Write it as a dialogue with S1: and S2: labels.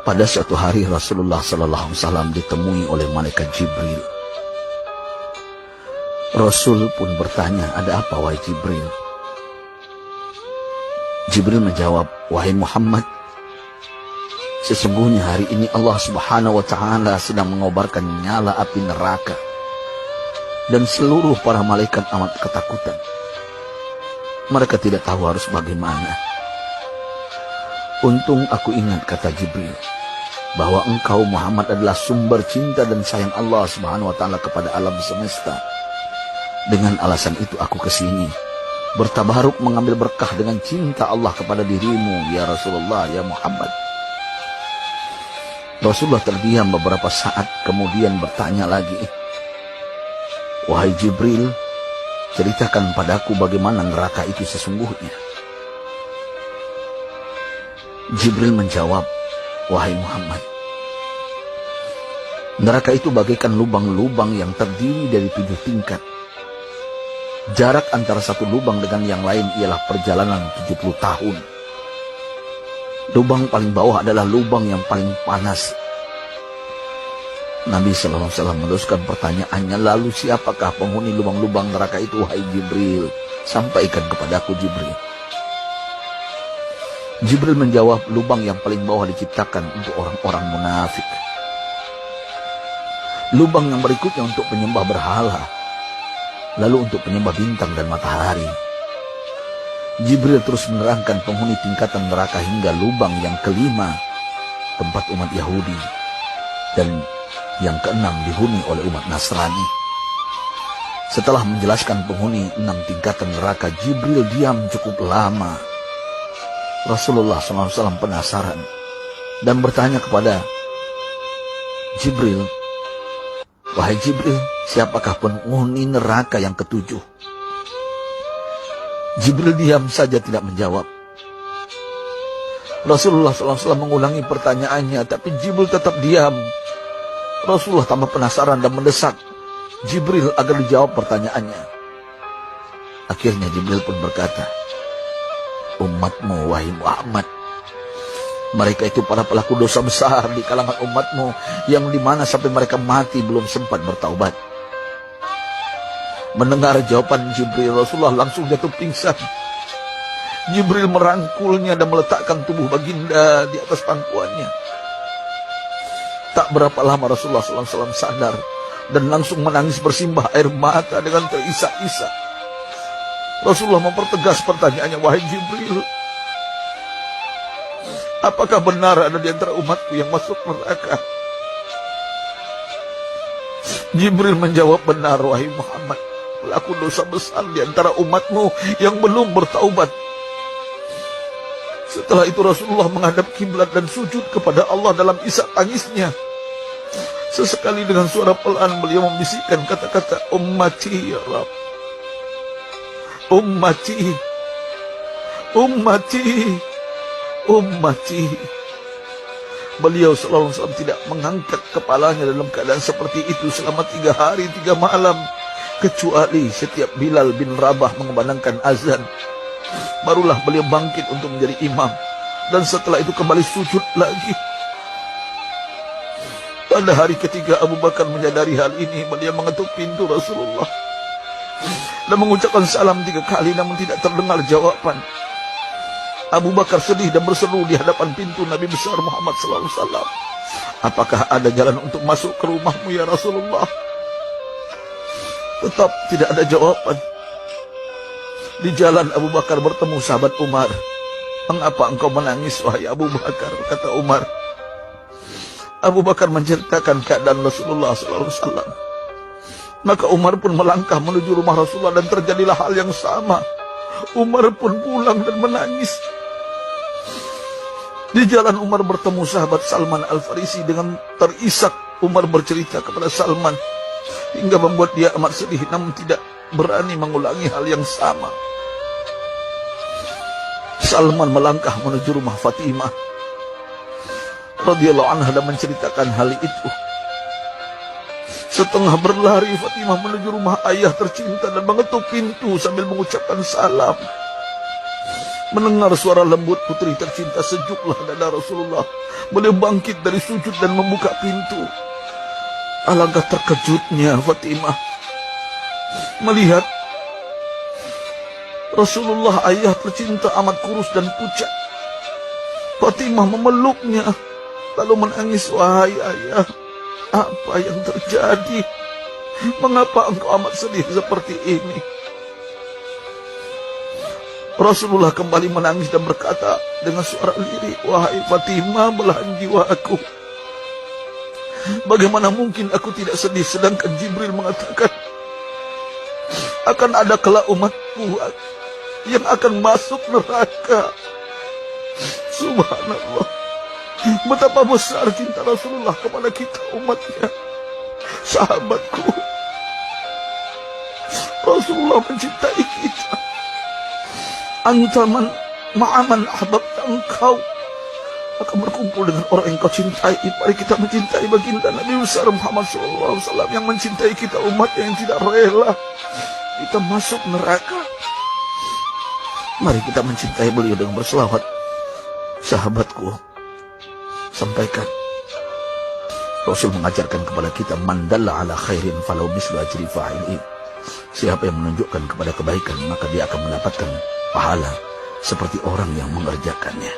S1: Pada suatu hari Rasulullah SAW ditemui oleh malaikat Jibril. Rasul pun bertanya, ada apa wahai Jibril? Jibril menjawab, wahai Muhammad, sesungguhnya hari ini Allah Subhanahu wa Ta'ala sedang mengobarkan nyala api neraka, dan seluruh para malaikat amat ketakutan. Mereka tidak tahu harus bagaimana. Untung aku ingat, kata Jibril, bahwa engkau Muhammad adalah sumber cinta dan sayang Allah Subhanahu wa Ta'ala kepada alam semesta. Dengan alasan itu aku kesini, bertabaruk mengambil berkah dengan cinta Allah kepada dirimu, ya Rasulullah, ya Muhammad. Rasulullah terdiam beberapa saat, kemudian bertanya lagi, wahai Jibril, ceritakan padaku bagaimana neraka itu sesungguhnya. Jibril menjawab, wahai Muhammad, neraka itu bagaikan lubang-lubang yang terdiri dari 7 tingkat. Jarak antara satu lubang dengan yang lain ialah perjalanan 70 tahun. Lubang paling bawah adalah lubang yang paling panas. Nabi SAW meneruskan pertanyaannya, lalu siapakah penghuni lubang-lubang neraka itu, wahai Jibril? Sampaikan kepadaku, Jibril. Jibril menjawab, lubang yang paling bawah diciptakan untuk orang-orang munafik. Lubang yang berikutnya untuk penyembah berhala, lalu untuk penyembah bintang dan matahari. Jibril terus menerangkan penghuni tingkatan neraka hingga lubang yang kelima, tempat umat Yahudi, dan yang keenam dihuni oleh umat Nasrani. Setelah menjelaskan penghuni 6 tingkatan neraka, Jibril diam cukup lama. Rasulullah SAW penasaran dan bertanya kepada Jibril, wahai Jibril, siapakah penghuni neraka yang ke-7? Jibril diam saja tidak menjawab. Rasulullah SAW mengulangi pertanyaannya, tapi Jibril tetap diam. Rasulullah tambah penasaran dan mendesak Jibril agar dijawab pertanyaannya. Akhirnya Jibril pun berkata, umatmu, wahai Muhammad, mereka itu para pelaku dosa besar di kalangan umatmu, yang dimana sampai mereka mati belum sempat bertaubat. Mendengar jawaban Jibril, Rasulullah langsung jatuh pingsan. Jibril merangkulnya dan meletakkan tubuh baginda di atas pangkuannya. Tak berapa lama Rasulullah SAW sadar dan langsung menangis bersimbah air mata dengan terisak-isak. Rasulullah mempertegas pertanyaannya, wahai Jibril, apakah benar ada di antara umatku yang masuk neraka? Jibril menjawab, benar wahai Muhammad, pelaku dosa besar di antara umatmu yang belum bertaubat. Setelah itu Rasulullah menghadap kiblat dan sujud kepada Allah dalam isak tangisnya. Sesekali dengan suara pelan beliau membisikkan kata-kata, ummati ya Rabb, ummati, ummati, ummati. Beliau SAW tidak mengangkat kepalanya dalam keadaan seperti itu selama 3 hari 3 malam, kecuali setiap Bilal bin Rabah mengumandangkan azan, barulah beliau bangkit untuk menjadi imam, dan setelah itu kembali sujud lagi. Pada hari ketiga Abu Bakar menyadari hal ini, beliau mengetuk pintu Rasulullah dan mengucapkan salam 3 kali, namun tidak terdengar jawaban. Abu Bakar sedih dan berseru di hadapan pintu Nabi besar Muhammad SAW, apakah ada jalan untuk masuk ke rumahmu ya Rasulullah? Tetap tidak ada jawaban. Di jalan Abu Bakar bertemu sahabat Umar. Mengapa engkau menangis wahai Abu Bakar? Kata Umar. Abu Bakar menceritakan keadaan Rasulullah SAW. Maka Umar pun melangkah menuju rumah Rasulullah dan terjadilah hal yang sama. Umar pun pulang dan menangis. Di jalan Umar bertemu sahabat Salman Al-Farisi. Dengan terisak Umar bercerita kepada Salman hingga membuat dia amat sedih, namun tidak berani mengulangi hal yang sama. Salman melangkah menuju rumah Fatimah radhiyallahu anha dan menceritakan hal itu. Setengah berlari Fatimah menuju rumah ayah tercinta dan mengetuk pintu sambil mengucapkan salam. Mendengar suara lembut putri tercinta, sejuklah dada Rasulullah. Beliau bangkit dari sujud dan membuka pintu. Alangkah terkejutnya Fatimah melihat Rasulullah, ayah tercinta, amat kurus dan pucat. Fatimah memeluknya lalu menangis. Wahai ayah, apa yang terjadi? Mengapa engkau amat sedih seperti ini? Rasulullah kembali menangis dan berkata dengan suara lirik, wahai Fatimah, belahan jiwa aku. Bagaimana mungkin aku tidak sedih sedangkan Jibril mengatakan akan ada kelak umatku yang akan masuk neraka. Subhanallah, betapa besar cinta Rasulullah kepada kita umatnya. Sahabatku, Rasulullah mencintai kita. Antaman ma'aman ahbabta, engkau akan berkumpul dengan orang yang kau cintai. Mari kita mencintai baginda Nabi besar Muhammad SAW yang mencintai kita umatnya, yang tidak rela kita masuk neraka. Mari kita mencintai beliau dengan berselawat. Sahabatku, sampaikan, Rasul mengajarkan kepada kita, mandalla ala khairin falau mislu ajri fa'ilin. Siapa yang menunjukkan kepada kebaikan, maka dia akan mendapatkan pahala seperti orang yang mengerjakannya.